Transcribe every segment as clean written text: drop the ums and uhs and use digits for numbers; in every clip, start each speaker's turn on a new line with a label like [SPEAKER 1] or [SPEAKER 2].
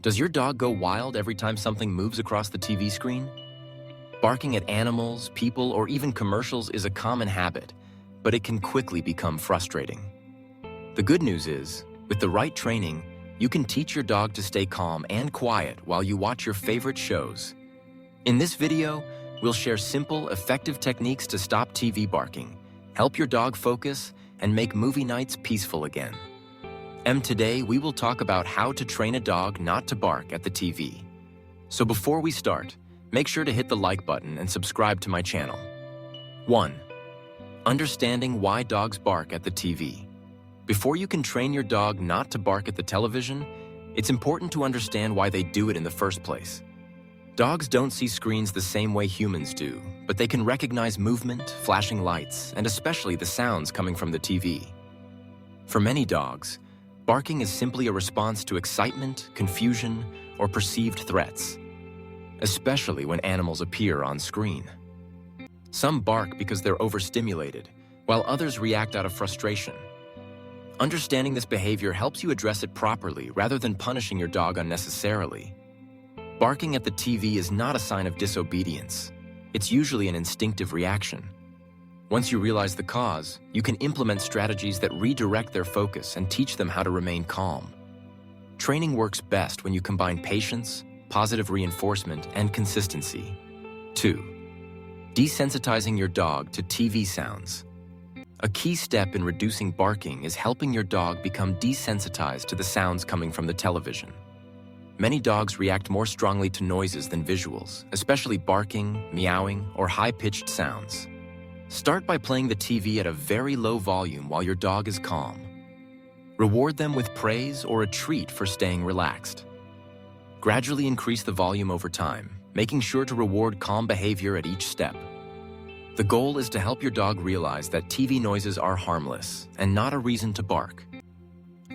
[SPEAKER 1] Does your dog go wild every time something moves across the TV screen? Barking at animals, people, or even commercials is a common habit, but it can quickly become frustrating. The good news is, with the right training, you can teach your dog to stay calm and quiet while you watch your favorite shows. In this video, we'll share simple, effective techniques to stop TV barking, help your dog focus, and make movie nights peaceful again. Today, we will talk about how to train a dog not to bark at the TV. So before we start, make sure to hit the like button and subscribe to my channel. 1. Understanding why dogs bark at the TV. Before you can train your dog not to bark at the television, it's important to understand why they do it in the first place. Dogs don't see screens the same way humans do, but they can recognize movement, flashing lights, and especially the sounds coming from the TV. For many dogs, barking is simply a response to excitement, confusion, or perceived threats, especially when animals appear on screen. Some bark because they're overstimulated, while others react out of frustration. Understanding this behavior helps you address it properly rather than punishing your dog unnecessarily. Barking at the TV is not a sign of disobedience. It's usually an instinctive reaction. Once you realize the cause, you can implement strategies that redirect their focus and teach them how to remain calm. Training works best when you combine patience, positive reinforcement, and consistency. 2. Desensitizing your dog to TV sounds. A key step in reducing barking is helping your dog become desensitized to the sounds coming from the television. Many dogs react more strongly to noises than visuals, especially barking, meowing, or high-pitched sounds. Start by playing the TV at a very low volume while your dog is calm. Reward them with praise or a treat for staying relaxed. Gradually increase the volume over time, making sure to reward calm behavior at each step. The goal is to help your dog realize that TV noises are harmless and not a reason to bark.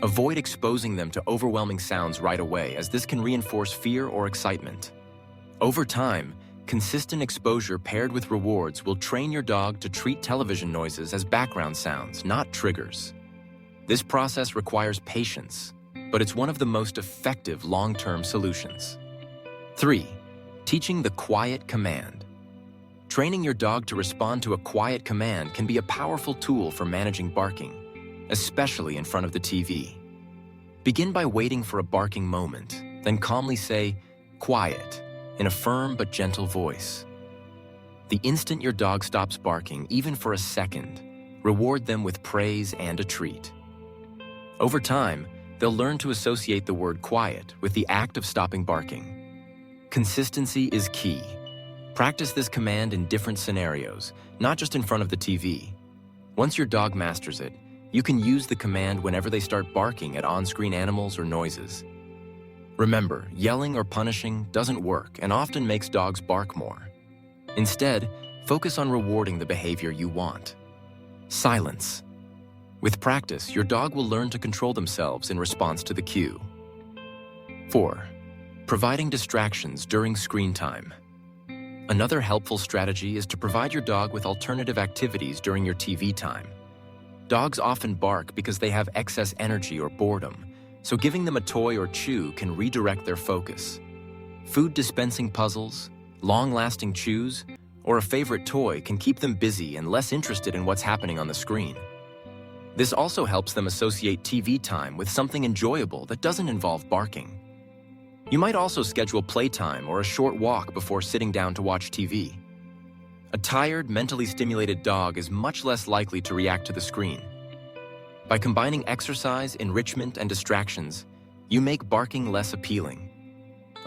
[SPEAKER 1] Avoid exposing them to overwhelming sounds right away, as this can reinforce fear or excitement. Over time, consistent exposure paired with rewards will train your dog to treat television noises as background sounds, not triggers. This process requires patience, but it's one of the most effective long-term solutions. 3. Teaching the quiet command. Training your dog to respond to a quiet command can be a powerful tool for managing barking, especially in front of the TV. Begin by waiting for a barking moment, then calmly say, "Quiet," in a firm but gentle voice. The instant your dog stops barking, even for a second, reward them with praise and a treat. Over time, they'll learn to associate the word quiet with the act of stopping barking. Consistency is key. Practice this command in different scenarios, not just in front of the TV. Once your dog masters it, you can use the command whenever they start barking at on-screen animals or noises. Remember, yelling or punishing doesn't work and often makes dogs bark more. Instead, focus on rewarding the behavior you want. Silence. With practice, your dog will learn to control themselves in response to the cue. 4. Providing distractions during screen time. Another helpful strategy is to provide your dog with alternative activities during your TV time. Dogs often bark because they have excess energy or boredom, so giving them a toy or chew can redirect their focus. Food dispensing puzzles, long-lasting chews, or a favorite toy can keep them busy and less interested in what's happening on the screen. This also helps them associate TV time with something enjoyable that doesn't involve barking. You might also schedule playtime or a short walk before sitting down to watch TV. A tired, mentally stimulated dog is much less likely to react to the screen. By combining exercise, enrichment, and distractions, you make barking less appealing.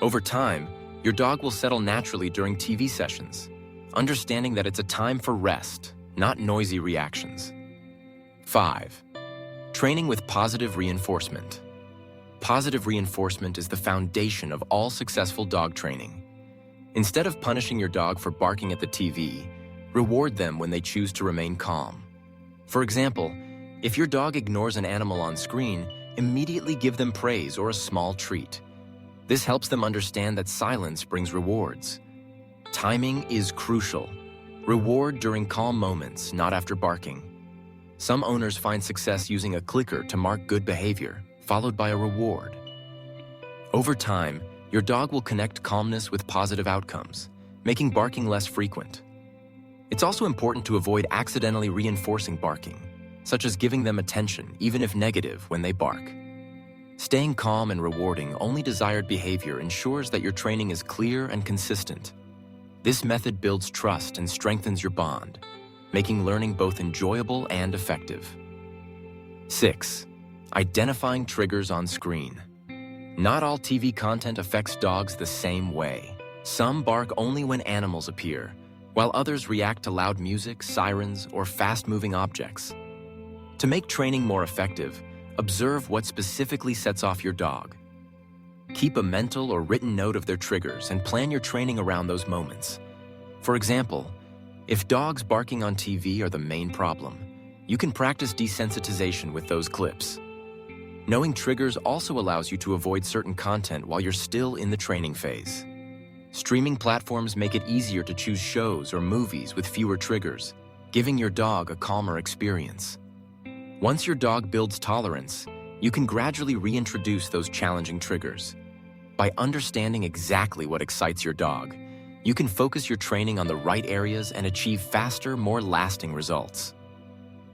[SPEAKER 1] Over time, your dog will settle naturally during TV sessions, understanding that it's a time for rest, not noisy reactions. 5. Training with positive reinforcement. Positive reinforcement is the foundation of all successful dog training. Instead of punishing your dog for barking at the TV, reward them when they choose to remain calm. For example, if your dog ignores an animal on screen, immediately give them praise or a small treat. This helps them understand that silence brings rewards. Timing is crucial. Reward during calm moments, not after barking. Some owners find success using a clicker to mark good behavior, followed by a reward. Over time, your dog will connect calmness with positive outcomes, making barking less frequent. It's also important to avoid accidentally reinforcing barking, such as giving them attention, even if negative, when they bark. Staying calm and rewarding only desired behavior ensures that your training is clear and consistent. This method builds trust and strengthens your bond, making learning both enjoyable and effective. 6. Identifying triggers on screen. Not all TV content affects dogs the same way. Some bark only when animals appear, while others react to loud music, sirens, or fast-moving objects. To make training more effective, observe what specifically sets off your dog. Keep a mental or written note of their triggers and plan your training around those moments. For example, if dogs barking on TV are the main problem, you can practice desensitization with those clips. Knowing triggers also allows you to avoid certain content while you're still in the training phase. Streaming platforms make it easier to choose shows or movies with fewer triggers, giving your dog a calmer experience. Once your dog builds tolerance, you can gradually reintroduce those challenging triggers. By understanding exactly what excites your dog, you can focus your training on the right areas and achieve faster, more lasting results.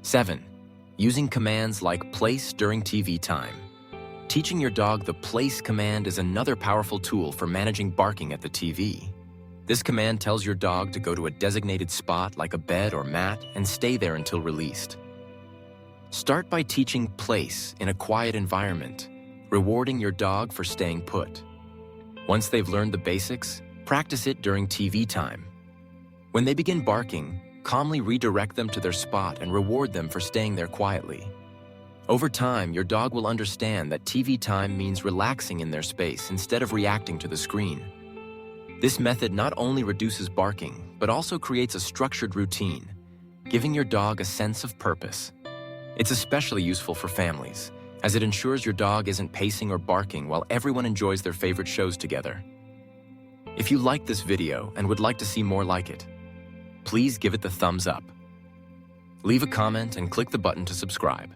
[SPEAKER 1] 7. Using commands like place during TV time. Teaching your dog the place command is another powerful tool for managing barking at the TV. This command tells your dog to go to a designated spot like a bed or mat and stay there until released. Start by teaching place in a quiet environment, rewarding your dog for staying put. Once they've learned the basics, practice it during TV time. When they begin barking, calmly redirect them to their spot and reward them for staying there quietly. Over time, your dog will understand that TV time means relaxing in their space instead of reacting to the screen. This method not only reduces barking, but also creates a structured routine, giving your dog a sense of purpose. It's especially useful for families, as it ensures your dog isn't pacing or barking while everyone enjoys their favorite shows together. If you liked this video and would like to see more like it, please give it the thumbs up. Leave a comment and click the button to subscribe.